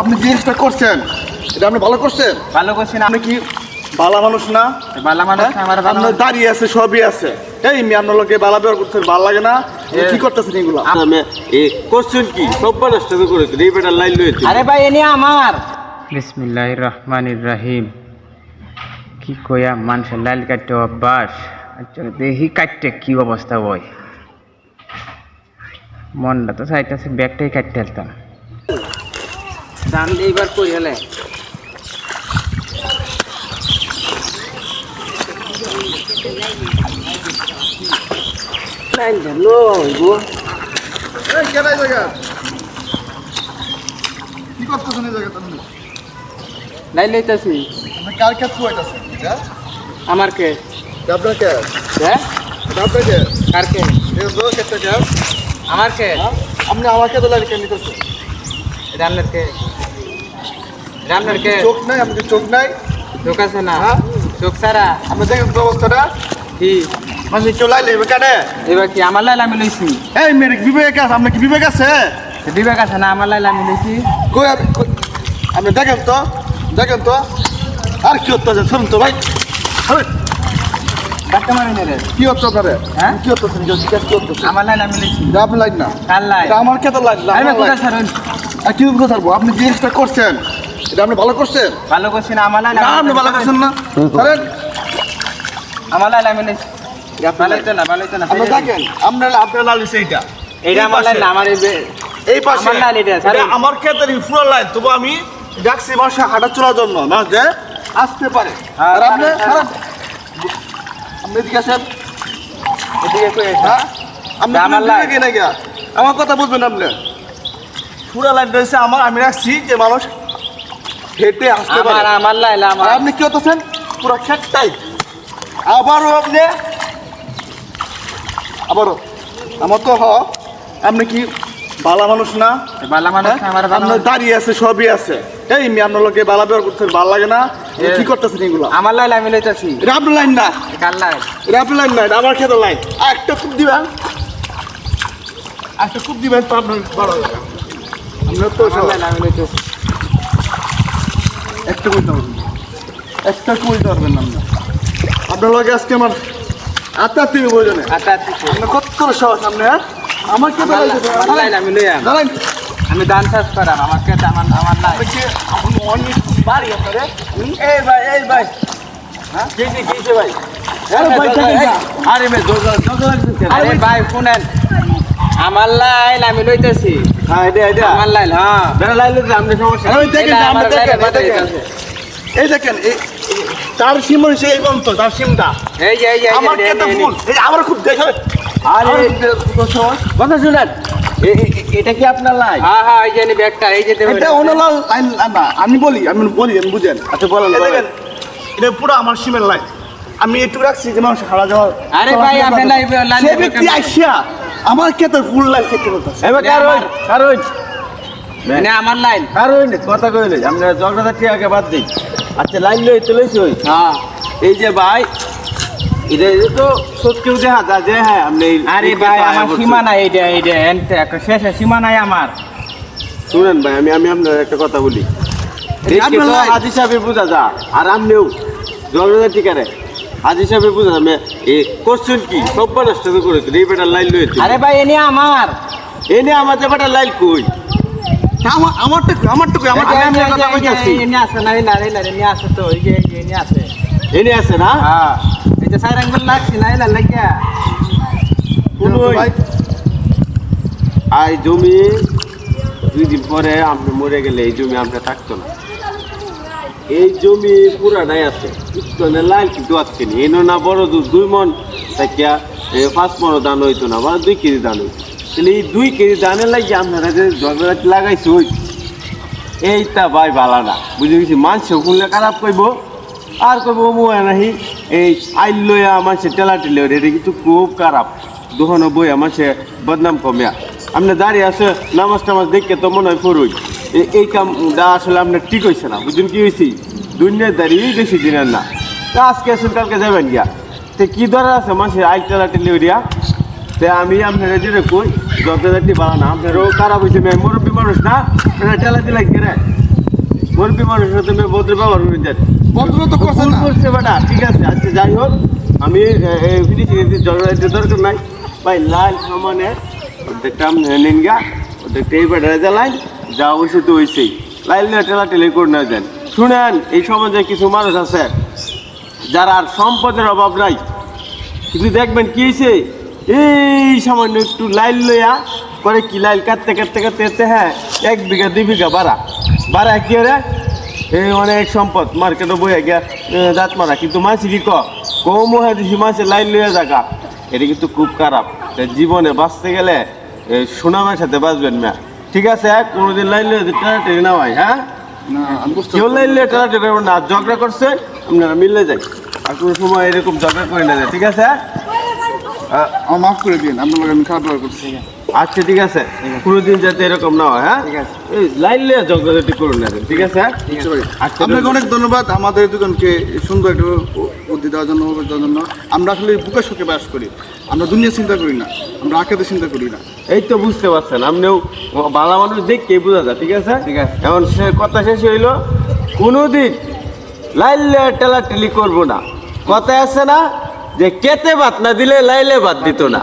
আপনি জিনিসটা করছেন, এটা আপনি ভালো করছেন। ভালো করছি না। আপনি কি বালা মানুষ না? বালা মানুষ না, আমার ভালো আপনার দাঁড়িয়ে আছে, সবই আছে। এই মেয়ে আপনার লোকে বালা ব্যবহার করছেন, ভালো লাগে না? কি করতেছেন এগুলো? কোশ্চেন কি সব নষ্ট করেছেন এই বেটার লাইন লয়েছে। আরে ভাই এনে আমার বিসমিল্লাহির রহমানির রহিম। কি কইয়া মানুষের লাইল কাটতে অভ্যাস, দেখি কাটতে কি অবস্থা হয়। মনটা তো চাইতেছে ব্যাগটাই কাটতে আসতাম। দাম দিয়ে এইবার করি হলে লাইন ধরলো হইব। কি করতেছেন এই জায়গাটা? লাইন লইতেছি। আপনি কার ক্ষেত্রে হইতেছেন? আমার কে? আপনার কে? হ্যাঁ আপনার কে? কার কে? ক্ষেত্রে কে? আমার কে? আপনি আমাকে তো লাইন কেন নিতেছেন? রামনার কে? রামনার কে? চোখ নাই? আপনার চোখ নাই? চোখ আছে না? হ্যাঁ? চোখ সারা। আপনি দেখেন তো অবস্থাটা কি মানে কেউ লাইলে কাটে? এবার কি আমার লাইল আমি লইছি? এই মেয়ে বিবেক আছে? আপনার কি বিবেক আছে? বিবেক আছে না? আমার লাইল আমি লইছি। কই আপনি দেখেন তো, দেখেন তো। আর কি হচ্ছে? শুনুন তো ভাই, ডাক্তার মারি রে। কি হচ্ছে আপনারে? হ্যাঁ? কি হচ্ছে? কি হচ্ছে? আমার লাইল আমি লইছি। আপনার লাইন না, কার লাইল? এটা আমার ক্ষেত্রে লাইন। আমি কোথায় ছাড়ুন? আর কি বুঝতে পারবো? আপনি জিনিসটা করছেন, এটা আপনি ভালো করছেন ভালো করছি না? আমার লাইল না? আপনি ভালো করছেন না? ধরেন আমার লাইল আমি লইছি। ভালো হইতো না, ভালো হইতো না। আপনি দেখেন, আপনার লাল হচ্ছে এইটা, এইটা আমার লাইল না, আমার এই পাশে আমার লাইল এটা, এটা আমার ক্ষেত্রে পুরো লাইন। তবু আমি ডাকছি মানুষের হাঁটা চলার জন্য না, যে আসতে পারে। হ্যাঁ, আর আপনি আপনি এদিকে আসেন। এদিকে কই আছে? হ্যাঁ, আপনি আমার লাইন। না গিয়া আমার কথা বুঝবেন আপনি। পুরো লাইন রয়েছে আমার, আমি রাখছি যে মানুষ হেঁটে আসতে পারে। আমার লাইল আমার। আর আপনি কি হতেছেন? পুরো খেটটাই আবারও আবারও আমার তো আপনি কি বালা মানুষ না? বালা মানুষ না, আমার ভালো। আপনার দাঁড়িয়ে আছে, সবই আছে। এই মেয়ে আপনার লোকে বালা ব্যবহার করছেন, ভালো লাগে না? কি করতেছেন এগুলো? আমার লাইল আমি লইতেছি। এটা আপনার লাইন না, কার লাইল? এটা আপনার লাইন না, এটা আমার খেতে লাইন। আর একটা খুব দিবেন, একটা খুব দিবেন তো আপনার ভালো লাগে। আপনার তো আমার লাইল আমি লইতেছি। একটা কইতে পারবেন, একটা কইতে পারবেন না। আপনার লগে আজকে আমার আত্মাত্মি প্রয়োজনে। আচ্ছা আপনার কত সাহস আপনি? হ্যাঁ, আমার খেতে আমার লাইল আমি লইয়াম। দাঁড়ান, আমি দান চাষ করাম। আমার কাছে আমার লাইল। আপনি অনেক বাড়ি আপনারে। এই ভাই হ্যাঁ কি ভাই? আরে ভাই দেখেন না। আরে ভাই আরে ভাই শুনেন, আমার লাইল আমি লইতেছি। হ্যাঁ এটা আমার লাইল, হ্যাঁ। বেটা লাইন লইছে আমরা সমস্যা। আরে দেখেন না, আমার আপনি দেখেন, লাইলের এই দেখেন, এই দেখেন, তার সিম হয়েছে এই পর্যন্ত, তার সিমটা এই যে আমার খেতে ফুল। এই আমার খুব দেখে আরে কথা শুনেন, এটা কি আপনার লাইন? হ্যাঁ হ্যাঁ, এই যে ব্যাগটা, এই যে এটা অনলাল লাইন না। আমি বলি, আমি বুঝেন। আচ্ছা বলেন এই দেখেন, এটা পুরো আমার সিমের লাইন। আমি একটু রাখছি যে মানুষ হারা যাওয়ার। আরে ভাই আপনি লাইন সে ব্যক্তি আইসা আমার খেতে ফুল লাইন খেতে বলতেছে। এবার কারণ মানে আমার লাইন। কারণ কথা কইলে আমরা ঝগড়াটা ঠিক আগে বাদ দিই। আচ্ছা লাইন লই তো লইছি ওই। হ্যাঁ এই যে ভাই এটা তো সত্যিও দেখা যায় যে হ্যাঁ আপনি আরে ভাই আমার সীমা নাই, এইটা এনতে একটা শেষে সীমা নাই আমার। শুনেন ভাই, আমি আপনার একটা কথা বলি। আপনার লাইন। হাজি সাহেব বুঝা যা আর আমনেও ঝগড়া ঠিক আছে। হাজি সাহেব বুঝা আমি এই কোশ্চেন কি সব নষ্ট করেছেন এই বেটার লাইন লইছে। আরে ভাই এনে আমার। এনে আমাদের বেটার লাইন কই? আমারটুকু এনে আছে না? এনে আছে তো, এই যে এনে আছে। এনে আছে না? হ্যাঁ, এই যে সাইরাং বল লাগছি না, এলা লাগিয়া। ভাই আই জমি 2 দিন পরে আপনি মরে গেলে এই জমি আমরা থাকতো না। এই জমি পুরাটাই আছে। ইস্কনের লাইন কিন্তু আছে নি। এনো না বড় 2 মন থাকিয়া 5 মন দান হইতো না, বা 2 কেজি দান হইতো। তাহলে এই 2 কেজি দানের লাগে আপনারা যে ঝগড়া লাগাইছে ওই এইটা ভাই বালা না, বুঝে গেছি। মানুষেও করলে খারাপ কইব আর কইব মুয়া নাহি এই আইল লইয়া মানুষের টেলা টেলে এটা কিন্তু খুব খারাপ। দোকানে বইয়া মানুষে বদনাম কমিয়া আপনি দাঁড়িয়ে আছে নামাজ টামাজ দেখে তো মনে হয় ফুরুই। এই কামটা আসলে আপনার ঠিক হয়েছে না। বুঝুন কি হয়েছি, দুনিয়ার দাঁড়িয়ে বেশি দিনের না। তা আজকে আসুন কালকে যাবেন গিয়া, তো কি দরকার আছে মানুষের আইল টেলা টেলে ওরিয়া। তো আমি আপনার যেটা কই যথাযথি বাড়া না আপনারও খারাপ হয়েছে মেয়ে মুরব্বী মানুষ না এটা ঠেলা দিলাই কেরে মুরব্বী মানুষের সাথে মেয়ে ভদ্র ব্যবহার করে যান ভদ্র তো করছে না। করছে বেটা ঠিক আছে আচ্ছা যাই হোক আমি ফিনিশিং ঝগড়া দরকার নাই ভাই লাল সমানে অর্ধেকটা নিন গা অর্ধেকটা এই বেটা জ্বালাইন যা হয়েছে তো হয়েছেই লাইল ঠেলা ঠেলে করে না দেন শুনেন এই সমাজে কিছু মানুষ আছে যারা আর সম্পদের অভাব নাই কিন্তু দেখবেন কি হয়েছে এই সামান্য একটু লাইল লইয়া পরে কি লাইল কাটতে কাটতে কাটতে কাটতে হ্যাঁ 1 বিঘা 2 বিঘা বাড়া কি রে এই অনেক সম্পদ মার্কেটে বইয়া গিয়া দাঁত মারা কিন্তু মাছি কি কম হয়ে দিছি মাছে লাইল লইয়া জায়গা এটা কিন্তু খুব খারাপ জীবনে বাঁচতে গেলে সুনামের সাথে বাঁচবেন না ঠিক আছে কোনোদিন লাইল লইয়া টেনে না হয় হ্যাঁ না আমি বুঝতে কেউ লাইল লইয়া টেনে না ঝগড়া করছে আপনারা মিললে যাই আর কোনো সময় এরকম ঝগড়া করে না ঠিক আছে আমার মাফ করে দিন আপনার লোক আমি খারাপ ব্যবহার করছি। আচ্ছা ঠিক আছে কোনোদিন যাতে এরকম না হয় হ্যাঁ ঠিক আছে। এই লাইন লিয়ে ঝগড়াঝাটি করুন না ঠিক আছে বুঝতে পারি। আচ্ছা, আপনাকে অনেক ধন্যবাদ আমাদের দোকানকে সুন্দর একটা বুদ্ধি দেওয়ার জন্য দেওয়ার জন্য। আমরা আসলে বুকে সুখে বাস করি, আমরা দুনিয়া চিন্তা করি না, আমরা আখেতে চিন্তা করি না। এই তো বুঝতে পারছেন আপনিও ভালো মানুষ দেখে বোঝা যায় ঠিক আছে ঠিক আছে। এখন সে কথা শেষ হইলো কোনোদিন লাইলে টেলাটেলি করবো না কথায় আছে না যে কেতে ভাত না দিলে লাইলে ভাত দিত না